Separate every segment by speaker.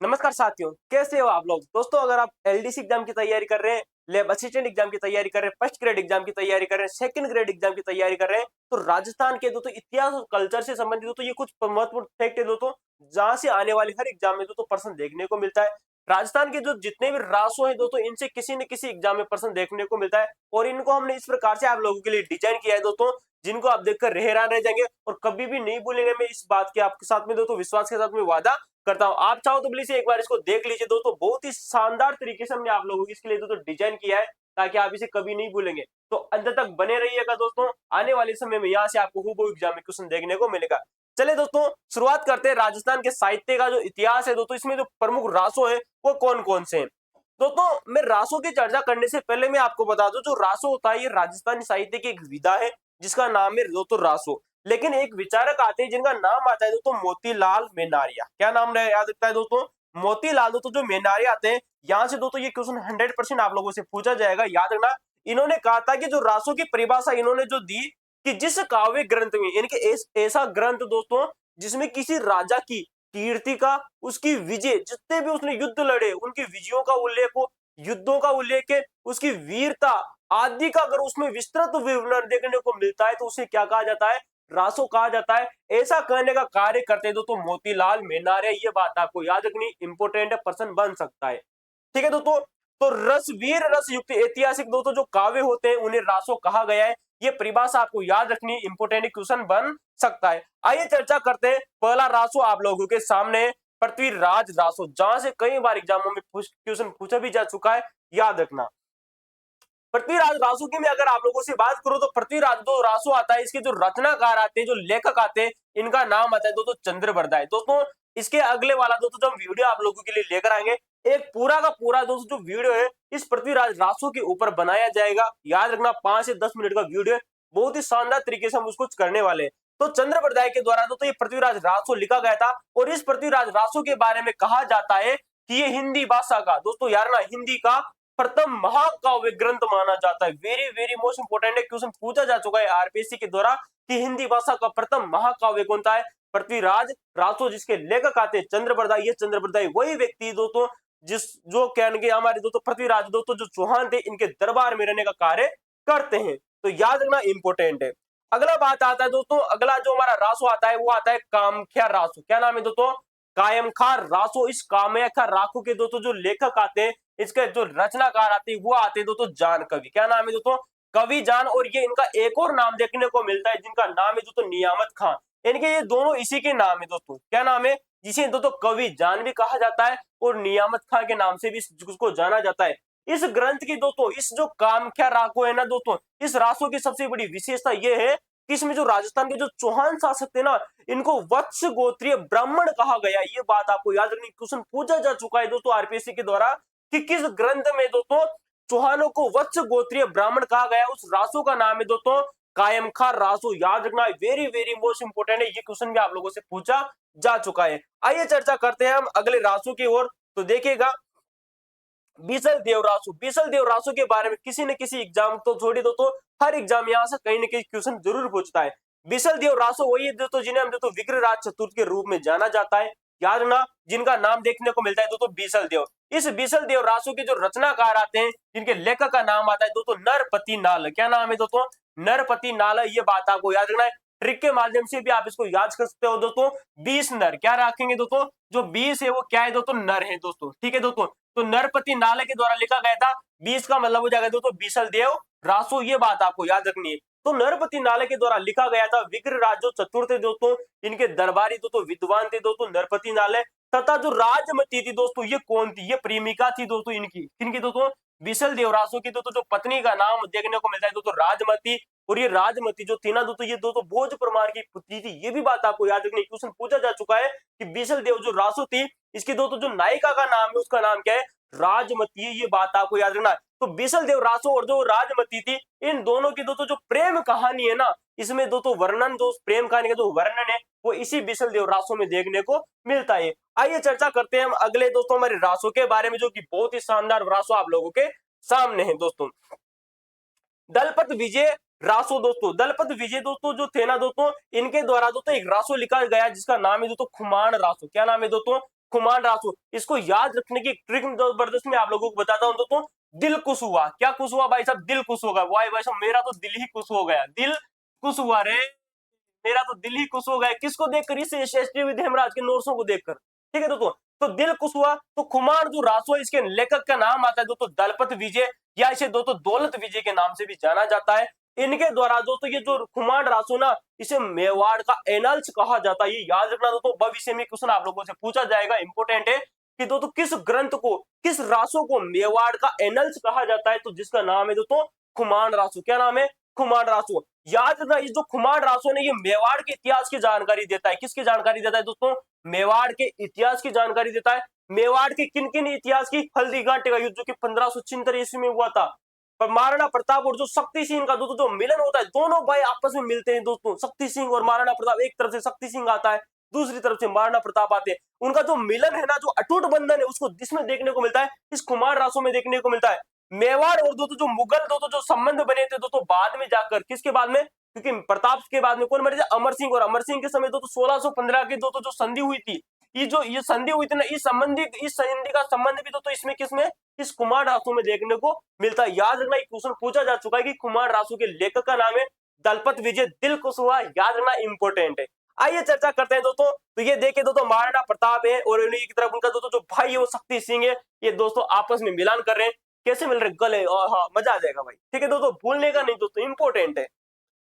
Speaker 1: नमस्कार साथियों, कैसे हो आप लोग। दोस्तों, अगर आप एलडीसी एग्जाम की तैयारी कर रहे हैं, लैब असिस्टेंट एग्जाम की तैयारी कर रहे हैं, फर्स्ट ग्रेड एग्जाम की तैयारी कर रहे हैं, सेकंड ग्रेड एग्जाम की तैयारी कर रहे हैं, तो राजस्थान के दोस्तों इतिहास और कल्चर से संबंधित दोस्तों ये कुछ महत्वपूर्ण फैक्ट है दोस्तों, जहां से आने वाले हर एग्जाम में दोस्तों प्रश्न देखने को मिलता है। राजस्थान के जो जितने भी रासो हैं दोस्तों, इनसे किसी न किसी एग्जाम में प्रश्न देखने को मिलता है और इनको हमने इस प्रकार से आप लोगों के लिए डिजाइन किया है दोस्तों, जिनको आप देखकर हैरान रह जाएंगे और कभी भी नहीं भूलेंगे। मैं इस बात के आपके साथ में दोस्तों विश्वास के साथ में वादा करता हूं। आप चाहो तो प्लीज एक बार इसको देख लीजिए दोस्तों, बहुत ही शानदार तरीके से हमने आप लोगों की इसके लिए दोस्तों डिजाइन किया है, ताकि आप इसे कभी नहीं भूलेंगे। तो अंत तक बने रहिएगा दोस्तों, आने वाले समय में यहाँ से आपको हूबहू एग्जाम में क्वेश्चन देखने को मिलेगा। चलिए दोस्तों, शुरुआत करते हैं। राजस्थान के साहित्य का जो इतिहास है दोस्तों, इसमें जो प्रमुख रासो है वो कौन कौन से हैं। दोस्तों, मैं रासो की चर्चा करने से पहले मैं आपको बता दूं, जो रासो होता है ये राजस्थानी साहित्य की एक विधा है, जिसका नाम है दोस्तों रासो। लेकिन एक विचारक आते हैं जिनका नाम आता है दोस्तों मोतीलाल मेनारिया। क्या नाम याद रखता है दोस्तों? मोतीलाल। दोस्तों जो मेनारिया आते हैं, यहाँ से दोस्तों ये क्वेश्चन 100% आप लोगों से पूछा जाएगा, याद रखना। इन्होंने कहा था कि जो रासो की परिभाषा इन्होंने जो दी, कि जिस काव्य ग्रंथ में, यानी कि ऐसा ग्रंथ दोस्तों जिसमें किसी राजा की कीर्ति का, उसकी विजय, जितने भी उसने युद्ध लड़े उनकी विजयों का उल्लेख हो, युद्धों का उल्लेख है, उसकी वीरता आदि का अगर उसमें विस्तृत विवरण देखने को मिलता है, तो उसे क्या कहा जाता है? रासो कहा जाता है। ऐसा कहने का कार्य करते दोस्तों मोतीलाल मेनारे। ये बात आपको याद रखनी, इंपोर्टेंट प्रश्न बन सकता है। ठीक है दोस्तों, तो रसवीर रस युक्त ऐतिहासिक दोस्तों जो काव्य होते हैं उन्हें रासो कहा गया है। ये परिभाषा आपको याद रखनी, इंपोर्टेंट क्वेश्चन बन सकता है। आइए चर्चा करते हैं। पहला रासो आप लोगों के सामने पृथ्वीराज रासो, जहां से कई बार एग्जामों में क्वेश्चन पूछा भी जा चुका है, याद रखना। पृथ्वीराज रासो की मैं अगर आप लोगों से बात करूं, तो पृथ्वीराज जो रासो आता है, इसके जो रचनाकार आते हैं, जो लेखक आते हैं, इनका नाम आता है दोस्तों चंद्रबरदाई। दोस्तों इसके अगले वाला दोस्तों जो हम वीडियो आप लोगों के लिए लेकर आएंगे, एक पूरा का पूरा दोस्तों जो वीडियो है इस पृथ्वीराज रासो के ऊपर बनाया जाएगा। याद रखना, 5 से 10 मिनट का वीडियो है, बहुत ही शानदार तरीके से हम उसको करने वाले हैं। तो चंद्रबरदाई के द्वारा दोस्तों ये पृथ्वीराज रासो लिखा गया था, और इस पृथ्वीराज रासो के बारे में कहा जाता है कि ये हिंदी भाषा का दोस्तों, यार ना, हिंदी का प्रथम महाकाव्य ग्रंथ माना जाता है। वेरी वेरी मोस्ट इंपोर्टेंट है, क्वेश्चन पूछा जा चुका है आरपीएससी के द्वारा कि हिंदी भाषा का प्रथम महाकाव्य कौन सा है? पृथ्वीराज रासो, जिसके लेखक आते हैं चंद्रबरदाई। ये चंद्रबरदाई वही व्यक्ति दोस्तों जिस जो कहेंगे हमारे दोस्तों पृथ्वीराज दोस्तों जो चौहान थे, इनके दरबार में रहने का कार्य करते हैं। तो याद रखना, इंपोर्टेंट है। अगला बात आता है दोस्तों, अगला जो हमारा रासो आता है वो आता है कामख्या रासो। क्या नाम है दोस्तों? कायमखा रासो। इस कामख्या रासो के दोस्तों जो लेखक आते हैं, इसके जो रचनाकार आते हैं वो आते हैं दोस्तों जान कवि। क्या नाम है दोस्तों? कवि जान। और ये इनका एक और नाम देखने को मिलता है, जिनका नाम है दोस्तों नियामत खां। इनके ये दोनों इसी के नाम है दोस्तों। क्या नाम है? जिसे दोस्तों कवि जान भी कहा जाता है और नियामत खां के नाम से भी उसको जाना जाता है। इस ग्रंथ की दोस्तों, इस जो कामख्या रासो है ना दोस्तों, इस रासो की सबसे बड़ी विशेषता ये है कि इसमें जो राजस्थान के जो चौहान शासक थे ना, इनको वत्स गोत्रीय ब्राह्मण कहा गया। ये बात आपको याद रखनी, क्वेश्चन पूछा जा चुका है दोस्तों आरपीएससी के द्वारा कि किस ग्रंथ में दोस्तों चौहानों को वत्स गोत्रीय ब्राह्मण कहा गया। उस रासो का नाम है दोस्तों कायमखा रासो। याद रखना, वेरी वेरी मोस्ट इंपोर्टेंट है, ये क्वेश्चन भी आप लोगों से पूछा जा चुका है। आइए चर्चा करते हैं हम अगले रासो की ओर। तो देखिएगा, बीसल देव रासो। बीसल देव रासो के बारे में किसी न किसी एग्जाम तो छोड़ी दोस्तों, हर एग्जाम यहाँ से कहीं न कहीं क्वेश्चन जरूर पूछता है। बीसल देव रासो वही दोस्तों जिन्हें हम दोस्तों विग्रहराज चतुर्थ के रूप में जाना जाता है। याद रखना, जिनका नाम देखने को मिलता है दोस्तों बीसल देव। इस बीसल देव रासो के जो रचनाकार आते हैं, जिनके लेखक का नाम आता है दोस्तों नरपति नाल। क्या नाम है दोस्तों? नरपति नाल। ये बात आपको याद रखना है, ट्रिक के माध्यम से भी आप इसको याद कर सकते हो दोस्तों। 20 नर क्या रखेंगे दोस्तों? जो 20 है वो क्या है दोस्तों? नर है दोस्तों। ठीक है दोस्तों, तो नरपति नाले के द्वारा लिखा गया था। 20 का मतलब हो जाएगा दोस्तों बीसल देव रासो। ये बात आपको याद रखनी है। तो नरपति नाले के द्वारा लिखा गया था। विग्रहराज जो चतुर्थ थे दोस्तों, इनके दरबारी दोस्तों विद्वान थे दोस्तों नरपति नाले। तथा जो राजमती थी दोस्तों, ये कौन थी? ये प्रेमिका थी दोस्तों इनकी। किनकी दोस्तों? बिसल देव रासो की दोस्तों जो पत्नी का नाम देखने को मिलता है दोस्तों राजमती। और ये राजमती जो थी ना दोस्तों, ये दोस्तों भोज परमार की पुत्री थी। ये भी बात आपको याद रखनी, क्वेश्चन पूछा जा चुका है कि बिसल देव जो रासो थी, इसकी दोस्तों जो नायिका का नाम है उसका नाम क्या है? राजमती है। ये बात आपको याद रखना है। तो बिसल देव रासो और जो राजमती थी, इन दोनों की दोस्तों जो प्रेम कहानी है ना, इसमें दोस्तों वर्णन, दोस्त प्रेम कहानी का जो वर्णन है वो इसी बिसल देव रासो में देखने को मिलता है। आइए चर्चा करते हैं हम अगले दोस्तों हमारे रासो के बारे में, जो कि बहुत ही शानदार रासो आप लोगों के सामने है दोस्तों। दलपत विजय रासो। दोस्तों दलपत विजय दोस्तों जो थे ना दोस्तों, इनके द्वारा दोस्तों एक रासो लिखा गया जिसका नाम है दोस्तों खुमान रासो। क्या नाम है दोस्तों? खुमान रासू। इसको याद रखने की ट्रिक जबरदस्त मैं आप लोगों को बताता हूं दोस्तों। दिल खुश हुआ, क्या खुश हुआ भाई साहब? दिल खुश हो गया। वाह भाई साहब, मेरा तो दिल ही खुश हो गया, दिल खुश हुआ रे, मेरा तो दिल ही खुश हो गया। किसको देखकर? इस एसटीवी हेमराज के नोट्सों को देखकर। ठीक है दोस्तों, तो दिल खुश हुआ। तो खुमान जो रासो, इसके लेखक का नाम आता है दोस्तों दलपत विजय, या इसे दोस्तों दौलत विजय के नाम से भी जाना जाता है। इनके द्वारा दोस्तों ये जो खुमान रासो ना, इसे मेवाड़ का एनल्स कहा जाता है। ये याद रखना दोस्तों, भविष्य में क्वेश्चन आप लोगों से पूछा जाएगा, इंपोर्टेंट है कि दोस्तों किस ग्रंथ को, किस रासो को मेवाड़ का एनल्स कहा जाता है? तो जिसका नाम है दोस्तों खुमान रासो। क्या नाम है? खुमान रासो। याद रखना, ये जो खुमान रासो ने ये मेवाड़ के इतिहास की जानकारी देता है। किसकी जानकारी देता है दोस्तों? मेवाड़ के इतिहास की जानकारी देता है। मेवाड़ के किन किन इतिहास की? हल्दी घाटी का युद्ध जो कि 1576 ईस्वी में हुआ था। पर महाराणा प्रताप और जो शक्ति सिंह का दोस्तों जो मिलन होता है, दोनों भाई आपस में मिलते हैं दोस्तों, शक्ति सिंह और महाराणा प्रताप। एक तरफ से शक्ति सिंह आता है, दूसरी तरफ से महाराणा प्रताप आते हैं। उनका जो मिलन है ना, जो अटूट बंधन है, उसको जिसमें देखने को मिलता है, इस कुमार रासो में देखने को मिलता है। मेवाड़ और दोस्तों जो मुगल दोस्तों जो संबंध बने थे दोस्तों बाद में जाकर, किसके बाद में? क्योंकि प्रताप के बाद में कौन बने थे? अमर सिंह। और अमर सिंह के समय दोस्तों 1615 की दोस्तों जो संधि हुई थी, ये संधि हुई थी ना, इस संधि का संबंध भी दोस्तों इसमें किसमें? इस कुमार रासो में देखने को मिलता है। याद रखना, एक क्वेश्चन पूछा जा चुका है कि कुमार रासो के लेखक का नाम है दलपत विजय। दिल खुश हुआ, याद रखना, इंपोर्टेंट है। आइए चर्चा करते हैं दोस्तों। तो ये देखिए दोस्तों, महाराणा प्रताप है और इन्हीं की तरफ उनका दोस्तों जो भाई है वो शक्ति सिंह है। ये दोस्तों आपस में मिलान कर रहे हैं। कैसे मिल रहे? गले। और हाँ, मजा आ जाएगा भाई। ठीक है दोस्तों, भूलने का नहीं दोस्तों, इंपोर्टेंट है।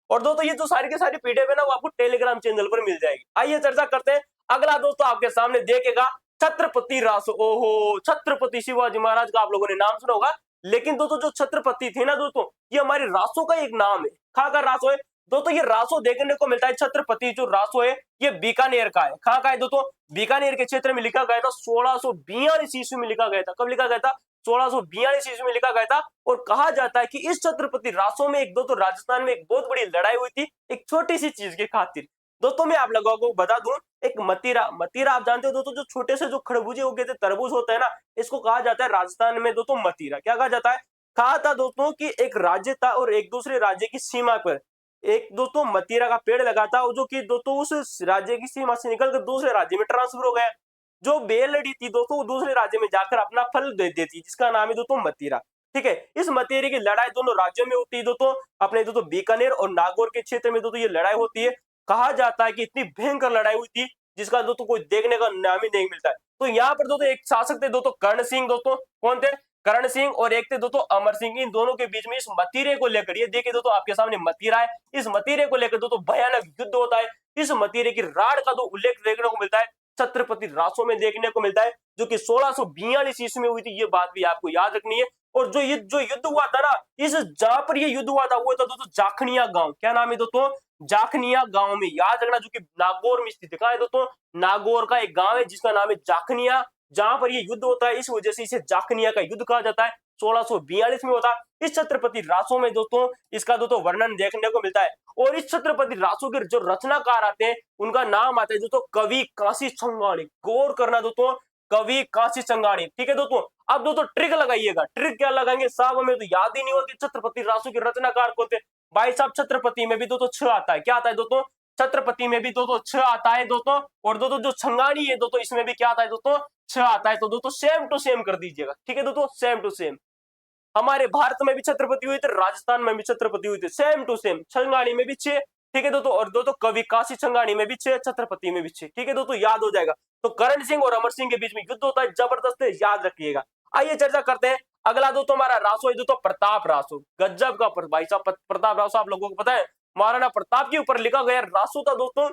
Speaker 1: और दोस्तों ये जो सारी की सारी पीडीएफ है ना, वो आपको टेलीग्राम चैनल पर मिल जाएगी। आइए चर्चा करते हैं। अगला दोस्तों आपके सामने देखेगा छत्रपति रासो। ओहो, छत्रपति शिवाजी महाराज का आप लोगों ने नाम सुना होगा। लेकिन दोस्तों जो छत्रपति थे ना दोस्तों, ये हमारे रासो का एक नाम है। कहाँ का रासो है दोस्तों? ये रासो देखने को मिलता है, छत्रपति जो रासो है ये बीकानेर का है। कहाँ का है दोस्तों? बीकानेर के क्षेत्र में लिखा गया था 1642 ईस्वी में लिखा गया था। कब लिखा गया था? 1642 ईस्वी में लिखा गया था। और कहा जाता है कि इस छत्रपति रासो में एक दोस्तों राजस्थान में एक बहुत बड़ी लड़ाई हुई थी, एक छोटी सी चीज के खातिर। दोस्तों मैं आप लोगों को बता दूं, एक मतीरा। मतीरा आप जानते हो दोस्तों, जो छोटे से जो खरबूजे उगे थे, तरबूज होता है ना, इसको कहा जाता है राजस्थान में दोस्तों मतीरा। क्या कहा जाता है? कहा था दोस्तों कि एक राज्य था और एक दूसरे राज्य की सीमा पर एक दोस्तों मतीरा का पेड़ लगा था, जो कि दोस्तों उस राज्य की सीमा से निकलकर दूसरे राज्य में ट्रांसफर हो गया। जो बेलड़ी थी दोस्तों, वो दूसरे राज्य में जाकर अपना फल दे देती, जिसका नाम है दोस्तों मतीरा। ठीक है, इस मतीरे की लड़ाई दोनों राज्यों में होती है दोस्तों, अपने दोस्तों बीकानेर और नागौर के क्षेत्र में दोस्तों ये लड़ाई होती है। कहा जाता है कि इतनी भयंकर लड़ाई हुई थी जिसका दोस्तों कोई देखने का नाम ही नहीं मिलता है। तो यहाँ पर दोस्तों एक शासक थे दोस्तों कर्ण सिंह। दोस्तों कौन थे? कर्ण सिंह। और एक थे दोस्तों अमर सिंह। इन दोनों के बीच में इस मतीरे को लेकर, ये देखिए दोस्तों आपके सामने मतीरा है, इस मतीरे को लेकर दोस्तों भयानक युद्ध होता है। इस मतीरे की राड का तो उल्लेख देखने को मिलता है छत्रपति रासो में देखने को मिलता है, जो कि 1642 ईस्वी में हुई थी। ये बात भी आपको याद रखनी है। और जो युद्ध हुआ था ना, इस जहां पर ये युद्ध हुआ था वो था दोस्तों जाखनिया गांव। क्या नाम है दोस्तों? जाखनिया गांव में। याद रखना, जो कि नागौर में स्थित है। कहाँ है दोस्तों? नागौर का एक गांव है जिसका नाम है जाखनिया, जहां पर ये युद्ध होता है। इस वजह से इसे जाखनिया का युद्ध कहा जाता है। 1642 में होता है। इस छत्रपति रासो में दोस्तों इसका दोस्तों वर्णन देखने को मिलता है। और इस छत्रपति रासो के जो रचनाकार आते हैं, उनका नाम आता है दोस्तों कवि काशी छंगाणी। गौर करना दोस्तों, कवि काशी छंगाणी। ठीक है दोस्तों, अब दोस्तों ट्रिक लगाइएगा। ट्रिक क्या लगाएंगे साहब? हमें तो याद ही नहीं हुआ कि छत्रपति रासो के रचनाकार कौन थे। भाई साहब, छत्रपति में भी दोस्तों 6 आता है। क्या आता है दोस्तों? छत्रपति में भी दोस्तों 6 आता है दोस्तों। और दोस्तों जो छंगाणी है दोस्तों, इसमें भी क्या आता है दोस्तों? 6 आता है। तो दोस्तों सेम टू सेम कर दीजिएगा। ठीक है दोस्तों, सेम टू सेम। हमारे भारत में भी छत्रपति हुए थे, राजस्थान में भी छत्रपति हुए थे, सेम टू सेम। छंगाणी में भी 6। ठीक है दोस्तों, और दोस्तों कवि काशी छंगाणी में भी 6, छत्रपति में भी 6। ठीक है दोस्तों, याद हो जाएगा। तो करण सिंह और अमर सिंह के बीच में युद्ध होता है, जबरदस्त है, याद रखिएगा। आइए चर्चा करते हैं। अगला दोस्तों हमारा रासो है दोस्तों प्रताप रासो। गजब का भाई साहब प्रताप रासो, आप लोगों को पता है महाराणा प्रताप के ऊपर लिखा गया रासो था दोस्तों।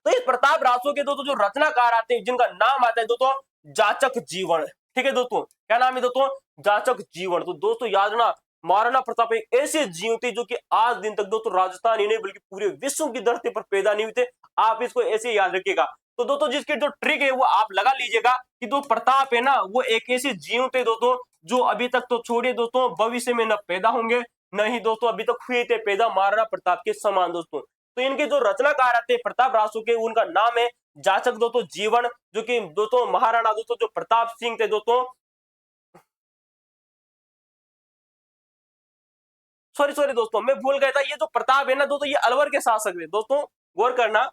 Speaker 1: तो इस प्रताप रासो के दोस्तों जो रचनाकार आते हैं, जिनका नाम आता है दोस्तों जाचक जीवन। ठीक है दोस्तों, क्या नाम है दोस्तों? जाचक जीवन। तो दोस्तों याद रखना, महाराणा प्रताप एक ऐसे जीव थे जो कि आज दिन तक दोस्तों राजस्थान ही नहीं बल्कि पूरे विश्व की धरती पर पैदा नहीं हुए थे। आप इसको ऐसे याद रखिएगा। तो दोस्तों जिसकी जो ट्रिक है वो आप लगा लीजिएगा कि दो प्रताप है ना, वो एक ऐसे जीव थे दोस्तों जो अभी तक तो छोड़िए दोस्तों, भविष्य में न पैदा होंगे, न ही दोस्तों अभी तक हुए थे पैदा महाराणा प्रताप के समान दोस्तों। तो इनके जो रचनाकार आते हैं प्रताप रासो के, उनका नाम है जाचक दोस्तों जीवन, जो कि दोस्तों महाराणा दोस्तों जो प्रताप सिंह थे दोस्तों, सॉरी दोस्तों मैं भूल गया था, ये जो प्रताप है ना दोस्तों, ये अलवर के शासक थे दोस्तों। गौर करना,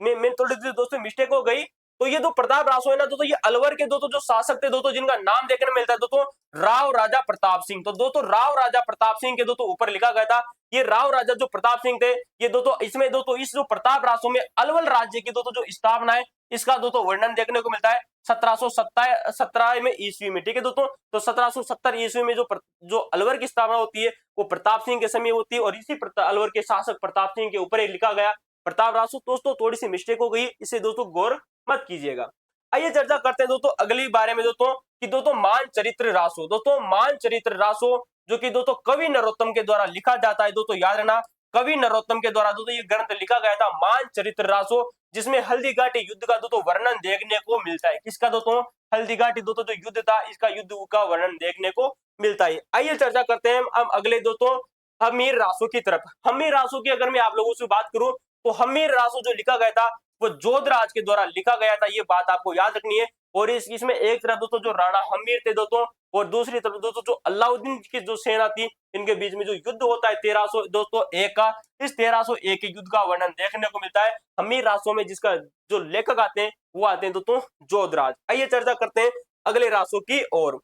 Speaker 1: मैं थोड़ी सी दोस्तों मिस्टेक हो गई। तो ये जो प्रताप रासो है ना दोस्तों, ये अलवर के दोस्तों जो शासक थे दोस्तों, जिनका नाम देखने में मिलता है दोस्तों राव राजा प्रताप सिंह। तो दोस्तों राव राजा प्रताप सिंह के दोस्तों ऊपर लिखा गया था। ये राव राजा जो प्रताप सिंह थे, ये दोस्तों इसमें दोस्तों इस जो प्रताप रासो में अलवर राज्य की दोस्तों जो स्थापना है, इसका दोस्तों वर्णन देखने को मिलता है 1717 में ईस्वी में। ठीक है दोस्तों, तो 1770 ईस्वी में जो अलवर की स्थापना होती है वो प्रताप सिंह के समय होती है, और इसी अलवर के शासक प्रताप सिंह के ऊपर ही लिखा गया प्रताप रासो। दोस्तों थोड़ी सी मिस्टेक हो गई, इसे दोस्तों गौर मत कीजिएगा। आइए चर्चा करते हैं दोस्तों अगली बारे में दोस्तों कि दोस्तों मान चरित्र रासो। दोस्तों मान चरित्र रासो जो कि दोस्तों कवि नरोत्तम के द्वारा लिखा जाता है। दोस्तों याद रखना, कवि नरोत्तम के द्वारा दोस्तों ये ग्रंथ लिखा गया था मान चरित्र रासो, जिसमें हल्दीघाटी युद्ध का दोस्तों वर्णन देखने को मिलता है। किसका दोस्तों? हल्दीघाटी दोस्तों जो युद्ध था, इसका युद्ध का वर्णन देखने को मिलता है। आइए चर्चा करते हैं अब अगले दोस्तों हमीर रासो की तरफ। हमीर रासो की अगर मैं आप लोगों से बात करूं तो हमीर रासो जो लिखा गया था वो जोधराज के द्वारा लिखा गया था, ये बात आपको याद रखनी है। और इसमें एक तरफ दोस्तों जो राणा हमीर थे दोस्तों, और दूसरी तरफ दोस्तों जो अलाउद्दीन की जो सेना थी, इनके बीच में जो युद्ध होता है 1301 का, इस 1301 के युद्ध का वर्णन देखने को मिलता है हमीर रासो में, जिसका जो लेखक आते हैं वो आते हैं दोस्तों जोधराज। आइए चर्चा करते हैं अगले रासो की ओर।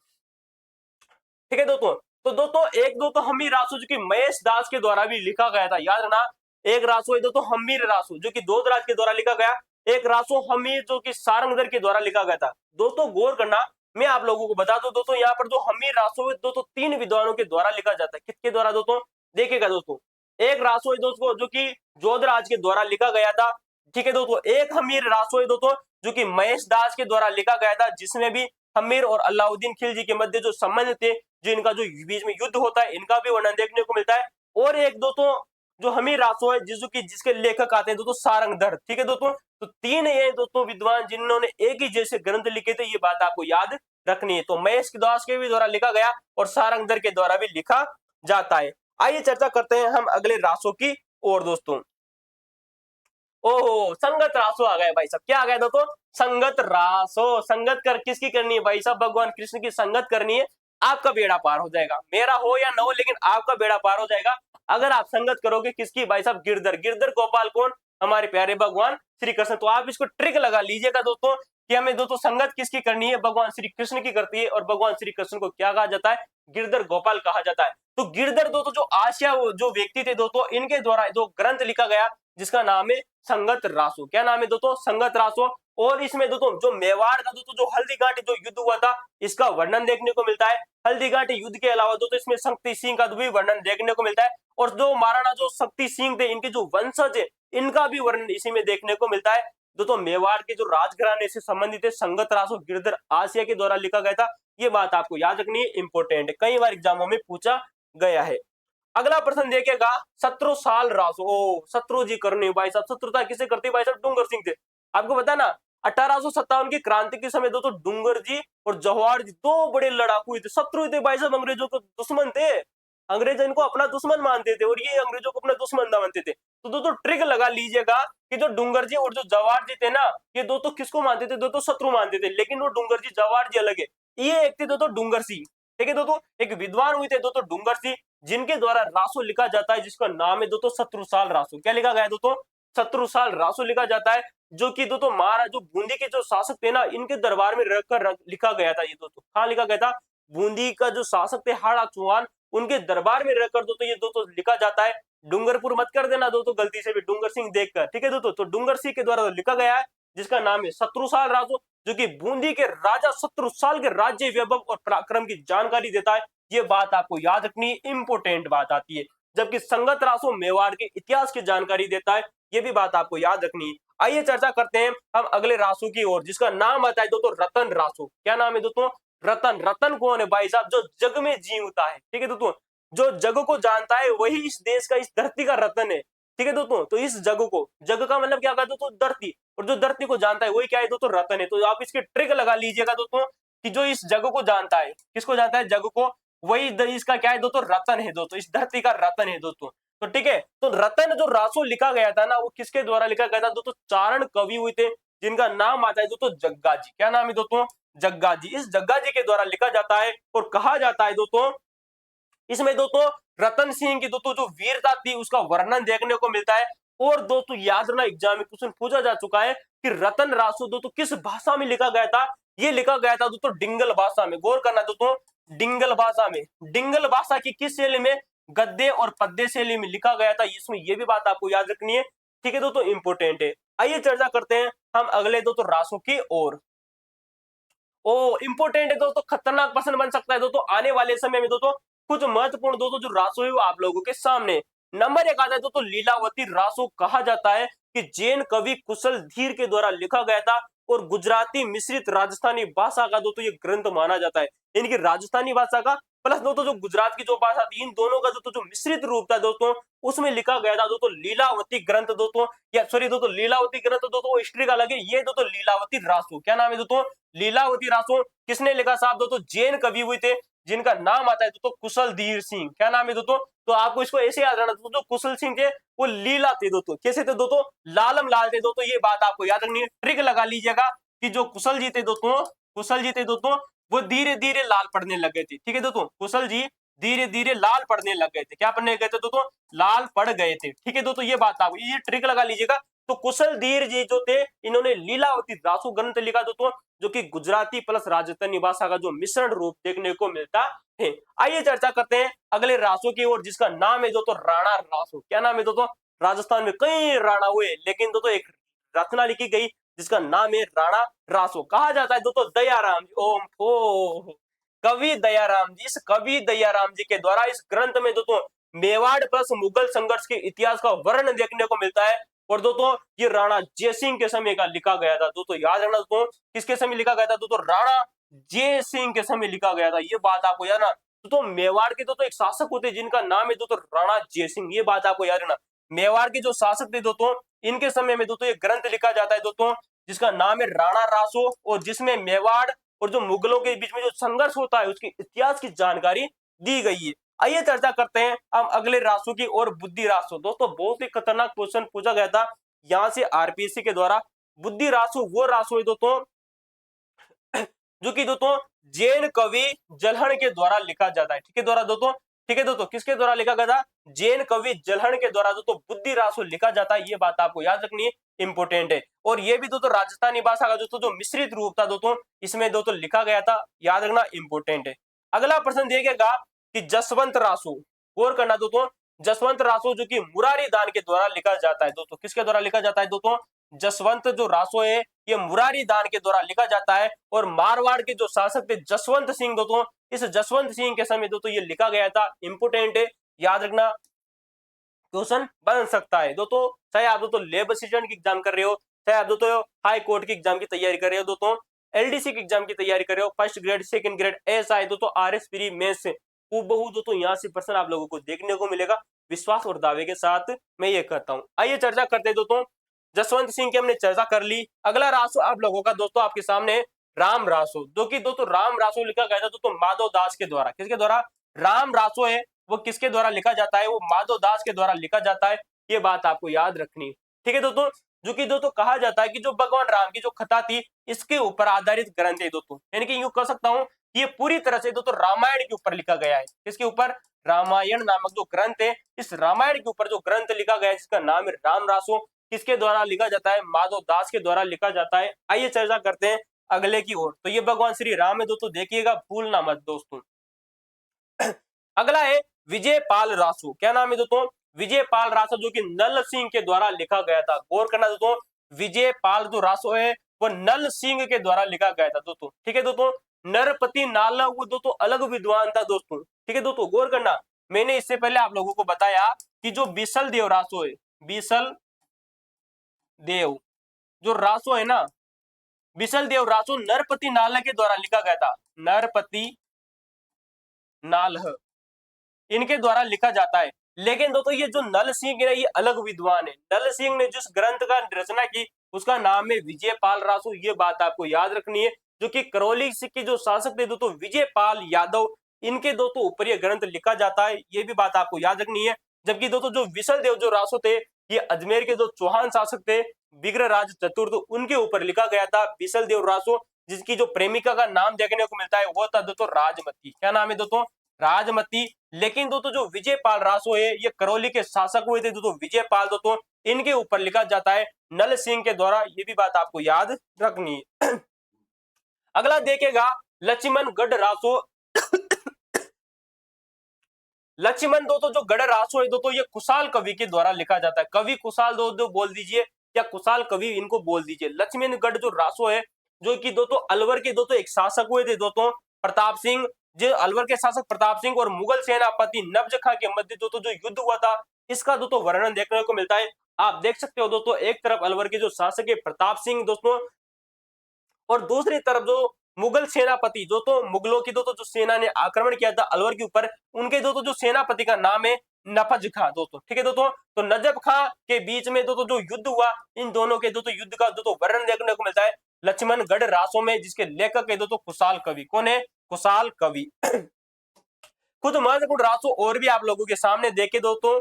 Speaker 1: ठीक है दोस्तों, तो दोस्तों एक दोस्तों हमीर रासो जो कि महेश दास के द्वारा भी लिखा गया था, याद रखना। एक रासो है दोस्तों हमीर रासो जो कि जोधराज के द्वारा लिखा गया, एक रासो हमीर जो कि सारंगधर के द्वारा लिखा गया था। दोस्तों गौर करना, मैं आप लोगों को बता दूं दोस्तों, यहाँ पर जो हमीर रासो है दोस्तों 3 विद्वानों के द्वारा लिखा जाता है। किसके द्वारा दोस्तों? देखिएगा दोस्तों, एक रासो है दोस्तों जो कि जोधराज के द्वारा लिखा गया था। ठीक है दोस्तों, एक हमीर रासो है दोस्तों जो कि महेश दास के द्वारा लिखा गया था, जिसमें भी हमीर और अलाउद्दीन खिलजी के मध्य जो संबंध थे, जो इनका जो बीच में युद्ध होता है, इनका भी वर्णन देखने को मिलता है। और एक दोस्तों जो हमीर रासो है जिसके लेखक आते हैं दोस्तों सारंगधर। ठीक है दोस्तों, तो 3 ये दोस्तों विद्वान जिन्होंने एक ही जैसे ग्रंथ लिखे थे, ये बात आपको याद रखनी है। तो महेश दास के भी द्वारा लिखा गया और सारंगधर के द्वारा भी लिखा जाता है। आइए चर्चा करते हैं हम अगले रासो की और दोस्तों। ओहो, संगत रासो आ गए भाई साहब। क्या आ गया दोस्तों? संगत रासो। संगत कर किसकी करनी है भाई साहब? भगवान कृष्ण की संगत करनी है, आपका बेड़ा पार हो जाएगा। मेरा हो या ना हो, लेकिन आपका बेड़ा पार हो जाएगा अगर आप संगत करोगे। किसकी भाई साहब? गिरधर। गिरधर गोपाल कौन? हमारे प्यारे भगवान श्री कृष्ण। तो आप इसको ट्रिक लगा लीजिएगा दोस्तों कि हमें दोस्तों संगत किसकी करनी है? भगवान श्री कृष्ण की करती है। और भगवान श्री कृष्ण को क्या कहा जाता है? गिरधर गोपाल कहा जाता है। तो गिरधर दोस्तों जो आसिया जो व्यक्ति थे दोस्तों, इनके द्वारा जो ग्रंथ लिखा गया जिसका नाम है संगत रासो। क्या नाम है दोस्तों? संगत रासो। और इसमें दोस्तों जो मेवाड़ का दोस्तों जो हल्दीघाटी जो युद्ध हुआ था, इसका वर्णन देखने को मिलता है। हल्दीघाटी युद्ध के अलावा दोस्तों इसमें शक्ति सिंह का भी वर्णन देखने को मिलता है। और जो महाराणा जो शक्ति सिंह थे, इनके जो वंशज है, इनका भी वर्णन इसी में देखने को मिलता है। दोस्तों मेवाड़ के जो राजघराने से संबंधित है, संगत रासो गिरधर आसिया के द्वारा लिखा गया था। ये बात आपको याद रखनी है, इंपोर्टेंट है, कई बार एग्जामों में पूछा गया है। अगला प्रश्न देखिएगा, शत्रु साल रासो। ओ शत्रु जी करनी भाई साहब, शत्रुता किसे करती भाई साहब? डूंगर सिंह थे। आपको पता ना 1857 की क्रांति के समय दोस्तों डूंगर जी और जवाहर जी 2 बड़े लड़ाकू थे, शत्रु थे भाई साहब, अंग्रेजों के दुश्मन थे। अंग्रेज इनको अपना दुश्मन मानते थे और ये अंग्रेजों को अपना दुश्मन ना मानते थे। तो दोस्तों ट्रिक लगा लीजिएगा कि जो डूंगर जी और जो जवाहर जी थे ना, ये दोस्तों किसको मानते थे? दोस्तों शत्रु मानते थे। लेकिन वो डूंगर जी जवाहर जी अलग है। ये एक थे दोस्तों डूंगर सिंह। ठीक है दोस्तों, एक विद्वान हुए थे दोस्तों डूंगर सिंह, जिनके द्वारा रासो लिखा जाता है, जिसका नाम है दोस्तों शत्रुसाल रासो। क्या लिखा गया है दोस्तों? शत्रुसाल रासो लिखा जाता है, जो कि दोस्तों महाराज जो बूंदी के जो शासक थे ना, इनके दरबार में रखकर लिखा गया था। ये दोस्तों कहाँ लिखा गया था? बूंदी का जो शासक थे हाड़ा चौहान, उनके दरबार में रहकर दोस्तों ये दोस्तों लिखा जाता है। डूंगरपुर मत कर देना दोस्तों गलती से भी डूंगर सिंह देखकर। ठीक है दोस्तों, तो डूंगर सिंह के द्वारा लिखा गया है, जिसका नाम है शत्रुसाल रासो, जो कि बूंदी के राजा शत्रुसाल के राज्य वैभव और पराक्रम की जानकारी देता है। ये बात आपको याद रखनी, इंपोर्टेंट बात आती है। जबकि संगत रासो मेवाड़ के इतिहास की जानकारी देता है, ये भी बात आपको याद रखनी है। आइए चर्चा करते हैं हम अगले रासो की ओर, जिसका नाम आता है दोस्तों रतन रासो। क्या नाम है दोस्तों? रतन। रतन कौन है भाई साहब? जो जग में जीवता है। ठीक है दोस्तों, जो जग को जानता है वही इस देश का, इस धरती का रतन है। ठीक है दोस्तों, तो इस जग को, जग का मतलब क्या कहते दोस्तों? धरती। और जो धरती को जानता है वही क्या है दोस्तों? रतन है। तो आप इसकी ट्रिक लगा लीजिएगा दोस्तों कि जो इस जग को जानता है, किसको जानता है? जग को, वही इसका क्या है दोस्तों? रतन है दोस्तों, इस धरती का रतन है दोस्तों। तो ठीक है, तो रतन जो रासो लिखा गया था ना, वो किसके द्वारा लिखा गया था दोस्तों? चारण कवि हुए थे, जिनका नाम आता है दोस्तों जग्गा जी। क्या नाम है दोस्तों? जग्गा जी। इस जग्गा जी के द्वारा लिखा जाता है और कहा जाता है दोस्तों, इसमें दोस्तों रतन सिंह की दोस्तों जो वीरता थी उसका वर्णन देखने को मिलता है। और दोस्तों याद रखना एग्जाम में क्वेश्चन पूछा जा चुका है कि रतन रासो दोस्तों किस भाषा में लिखा गया था। ये लिखा गया था दोस्तों डिंगल भाषा में। गौर करना दोस्तों, डिंगल भाषा में। डिंगल भाषा की किस शैली में? गद्य और पद्य शैली में लिखा गया था। इसमें ये भी बात आपको याद रखनी है, ठीक है दोस्तों, इंपोर्टेंट है। आइए चर्चा करते हैं हम अगले दोस्तों रासों की ओर। ओ इंपोर्टेंट है दोस्तों, खतरनाक प्रश्न बन सकता है दोस्तों आने वाले समय में दोस्तों। कुछ महत्वपूर्ण दोस्तों जो रासो है वो आप लोगों के सामने। नंबर 1 आता है दोस्तों लीलावती रासो। कहा जाता है कि जैन कवि कुशल धीर के द्वारा लिखा गया था और गुजराती मिश्रित राजस्थानी भाषा का दोस्तों ये ग्रंथ माना जाता है। इनकी राजस्थानी भाषा का प्लस दोस्तों जो गुजरात की जो भाषा थी, इन दोनों का दोस्तों जो मिश्रित रूप था दोस्तों, उसमें लिखा गया था दोस्तों लीलावती ग्रंथ दोस्तों, या सॉरी दोस्तों लीलावती ग्रंथ दोस्तों हिस्ट्री का अलग है। ये दोस्तों लीलावती रासो, क्या नाम है दोस्तों? लीलावती रासो। किसने लिखा साहब? दोस्तों जैन कवि हुए थे जिनका नाम आता है दोस्तों कुशल धीर सिंह। क्या नाम है दोस्तों? तो आपको इसको ऐसे याद रखना दोस्तों, कुशल सिंह थे वो लीला थे दोस्तों। कैसे थे दोस्तों? लालम लाल थे दोस्तों। ये बात आपको याद रखनी है, ट्रिक लगा लीजिएगा कि जो कुशल जी थे दोस्तों, कुशल जी थे दोस्तों वो धीरे धीरे लाल पड़ने लग गए थे। ठीक है दोस्तों, कुशल जी धीरे धीरे लाल पड़ने लग गए थे। क्या पढ़ने गए थे दोस्तों? लाल पड़ गए थे। ठीक है दोस्तों, ये बात आपको ये ट्रिक लगा लीजिएगा। तो कुशल धीर जी जो थे इन्होंने लीलावती रासो ग्रंथ लिखा दोस्तों, जो कि गुजराती प्लस राजस्थानी भाषा का जो मिश्रण रूप देखने को मिलता है। आइए चर्चा करते हैं अगले रासो की ओर, जिसका नाम है दोस्तों राणा रासो। क्या नाम है दोस्तों? राजस्थान में कई राणा हुए, लेकिन दोस्तों एक रचना लिखी गई जिसका नाम है राणा रासो। कहा जाता है दोस्तों दयाराम जी, ओम हो कवि दयाराम जी, इस कवि दयाराम जी के द्वारा इस ग्रंथ में दोस्तों मेवाड़ प्लस मुगल संघर्ष के इतिहास का वर्णन देखने को मिलता है। और दोस्तों ये राणा जयसिंह के समय का लिखा गया था। दोस्तों याद रखना दोस्तों, किसके समय लिखा गया था? दोस्तों राणा जयसिंह के समय लिखा गया था। ये बात आपको याद रखना। दोस्तों मेवाड़ के दोस्तों एक शासक होते जिनका नाम है दोस्तों राणा जयसिंह। ये बात आपको याद रखना। मेवाड़ के जो शासक थे दोस्तों, इनके समय में दोस्तों ये ग्रंथ लिखा जाता है दोस्तों, जिसका नाम है राणा रासो, और जिसमें मेवाड़ और जो मुगलों के बीच में जो संघर्ष होता है उसके इतिहास की जानकारी दी गई है। आइए चर्चा करते हैं हम अगले रासो की और, बुद्धि रासो। दोस्तों बहुत ही खतरनाक क्वेश्चन पूछा गया था यहां से आरपीएससी के द्वारा। बुद्धि रासो वो रासो है दोस्तों जो कि दोस्तों जैन कवि जलहण के द्वारा लिखा जाता है। ठीक है द्वारा दोस्तों, ठीक है दोस्तों, किसके द्वारा लिखा गया था? जैन कवि जलहण के द्वारा दोस्तों बुद्धि रासो लिखा जाता है। ये बात आपको याद रखनी है, इंपोर्टेंट है। और ये भी दोस्तों राजस्थानी भाषा का दोस्तों जो मिश्रित रूप था दोस्तों, इसमें दोस्तों लिखा गया था। याद रखना, इंपोर्टेंट है। अगला प्रश्न देखिएगा कि जसवंत रासो। गौर करना दोस्तों, जसवंत रासो जो कि मुरारी दान के द्वारा लिखा जाता है दोस्तों। किसके द्वारा लिखा जाता है दोस्तों? जसवंत जो रासो है ये मुरारी दान के द्वारा लिखा जाता है। और मारवाड़ के जो शासक थे जसवंत सिंह दोस्तों, इस जसवंत सिंह के समय दोस्तों ये लिखा गया था। इंपोर्टेंट है, याद रखना, क्वेश्चन बन सकता है दोस्तों। चाहे आप दोस्तों लेबर असिस्टेंट की एग्जाम कर रहे हो, चाहे आप दोस्तों हाई कोर्ट की एग्जाम की तैयारी कर रहे हो दोस्तों, एलडीसी की एग्जाम की तैयारी कर रहे हो, फर्स्ट ग्रेड सेकंड ग्रेड ऐसा है दोस्तों, आरएस प्री मेंस से हूबहू दोस्तों यहाँ से प्रश्न आप लोगों को देखने को मिलेगा। विश्वास और दावे के साथ मैं ये कहता हूँ। आइए चर्चा करते हैं दोस्तों, जसवंत सिंह की हमने चर्चा कर ली। अगला रासो आप लोगों का दोस्तों आपके सामने राम रासो, जो कि दोस्तों राम रासो लिखा गया था दोस्तों माधव दास के द्वारा। किसके द्वारा? राम रासो है वो किसके द्वारा लिखा जाता है? वो माधव दास के द्वारा लिखा जाता है। ये बात आपको याद रखनी है। ठीक है दोस्तों, जो कि दोस्तों कहा जाता है कि जो भगवान राम की जो कथा थी इसके ऊपर आधारित ग्रंथ है दोस्तों। यानी कि यूं कह सकता हूं ये पूरी तरह से दोस्तों रामायण के ऊपर लिखा गया है। किसके ऊपर? रामायण नामक जो ग्रंथ है, इस रामायण के ऊपर जो ग्रंथ लिखा गया है जिसका नाम है राम रासो, किसके द्वारा लिखा जाता है? माधव दास के द्वारा लिखा जाता है। आइए चर्चा करते हैं अगले की ओर। तो ये भगवान श्री राम है दोस्तों, देखिएगा भूलना मत दोस्तों। अगला है विजय पाल रासो। क्या नाम है दोस्तों? विजय पाल रासो, जो कि नल सिंह के द्वारा लिखा गया था। गौर करना दोस्तों, विजय पाल जो रासो है वो नल सिंह के द्वारा लिखा गया था दोस्तों। ठीक है दोस्तों, नरपति नाल वो दोस्तों अलग विद्वान था दोस्तों। ठीक है दोस्तों, गौर करना, मैंने इससे पहले आप लोगों को बताया कि जो बीसल देव रासो है, बीसल देव जो रासो है ना, बिसल देव रासो नरपति नाल के द्वारा लिखा गया था। नरपति नाल इनके द्वारा लिखा जाता है। लेकिन दोस्तों ये जो नल सिंह है ये अलग विद्वान है। नल सिंह ने जिस ग्रंथ का रचना की उसका नाम है विजय पाल रासो। ये बात आपको याद रखनी है, जो कि करौली के जो शासक थे दोस्तों विजय पाल यादव, इनके दोस्तों ऊपर ये ग्रंथ लिखा जाता है। ये भी बात आपको याद रखनी है। जबकि दोस्तों जो विसल देव जो रासो थे ये अजमेर के जो चौहान शासक थे विग्रहराज चतुर्थ, उनके ऊपर लिखा गया था विसल देव रासो, जिसकी जो प्रेमिका का नाम देखने को मिलता है वो था दोस्तों राजमती। क्या नाम है दोस्तों? राजमती। लेकिन दोस्तों जो विजयपाल रासो है ये करौली के शासक हुए थे दोस्तों, विजयपाल दोस्तों इनके ऊपर लिखा जाता है नल सिंह के द्वारा, ये भी बात आपको याद रखनी है। अगला देखेगा लक्ष्मणगढ़ रासो। लक्ष्मण दोस्तों जो गढ़ रासो है दोस्तों ये कुशाल कवि के द्वारा लिखा जाता है, कवि कुशाल दोस्तों बोल दीजिए या कुशाल कवि इनको बोल दीजिए। लक्ष्मणगढ़ जो रासो है जो कि दोस्तों अलवर के दोस्तों एक शासक हुए थे दोस्तों प्रताप सिंह, जो अलवर के शासक प्रताप सिंह और मुगल सेनापति नब्ज खां के मध्य दोस्तों जो युद्ध हुआ था इसका दोस्तों वर्णन देखने को मिलता है। आप देख सकते हो दोस्तों एक तरफ अलवर के जो शासक है प्रताप सिंह दोस्तों और दूसरी तरफ जो मुगल सेनापति दोस्तों, मुगलों की दोस्तों जो सेना ने आक्रमण किया था अलवर के ऊपर, उनके दोस्तों जो सेनापति का नाम है नफज खां दोस्तों, ठीक है दोस्तों। तो नजफ खां के बीच में दोस्तों जो युद्ध हुआ, इन दोनों के दोस्तों युद्ध का दोस्तों वर्णन देखने को मिलता है लक्ष्मणगढ़ रासो में, जिसके लेखक है दोस्तों कुशाल कवि। कौन है? कुशाल कवि। कुछ महत्वपूर्ण रासो और भी आप लोगों के सामने देखे दोस्तों।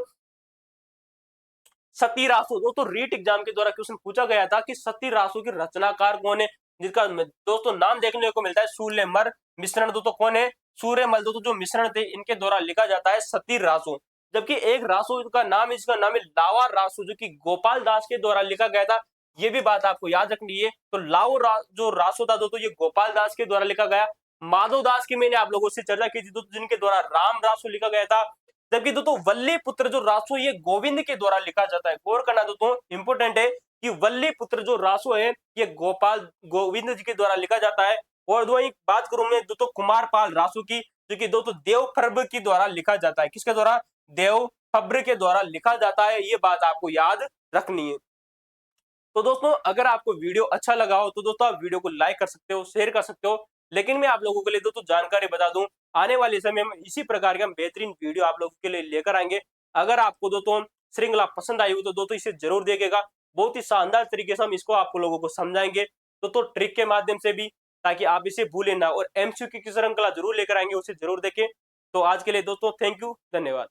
Speaker 1: सती रासो दोस्तों रीट एग्जाम के द्वारा क्वेश्चन पूछा गया था कि सती रासो की रचनाकार कौन है, जिसका दोस्तों नाम देखने को मिलता है सूर्यमल मिश्रण दोस्तों। कौन है? सूर्यमल दोस्तों जो मिश्रण थे इनके द्वारा लिखा जाता है सती रासो। जबकि एक रासो का नाम है, इसका नाम है लावा रासो, जो कि गोपाल दास के द्वारा लिखा गया था, ये भी बात आपको याद रखनी है। तो जो रासो था दोस्तों ये गोपाल दास के द्वारा लिखा गया। माधव दास की मैंने आप लोगों से चर्चा की थी दोस्तों, जिनके द्वारा राम रासो लिखा गया था। जबकि दोस्तों वल्ली पुत्र जो रासो ये गोविंद के द्वारा लिखा जाता है। गौर करना दोस्तों इंपोर्टेंट है कि वल्ली पुत्र जो रासो है ये गोविंद जी के द्वारा लिखा जाता है। और दो एक बात करूं मैं दोस्तों कुमारपाल रासो की, जो कि दोस्तों देवफर्ब के द्वारा लिखा जाता है। किसके द्वारा? देवफर्ब के द्वारा लिखा जाता है, ये बात आपको याद रखनी है। तो दोस्तों अगर आपको वीडियो अच्छा लगा हो तो दोस्तों आप वीडियो को लाइक कर सकते हो, शेयर कर सकते हो। लेकिन मैं आप लोगों के लिए दोस्तों जानकारी बता दूं, आने वाले समय में इसी प्रकार के हम बेहतरीन वीडियो आप लोगों के लिए लेकर आएंगे। अगर आपको दोस्तों श्रृंखला पसंद आई हो तो दोस्तों इसे जरूर देखिएगा। बहुत ही शानदार तरीके से हम इसको आपको लोगों को समझाएंगे दोस्तों ट्रिक के माध्यम से भी, ताकि आप इसे भूलें ना। और एमसीक्यू की श्रृंखला जरूर लेकर आएंगे, उसे जरूर देखें। तो आज के लिए दोस्तों थैंक यू, धन्यवाद।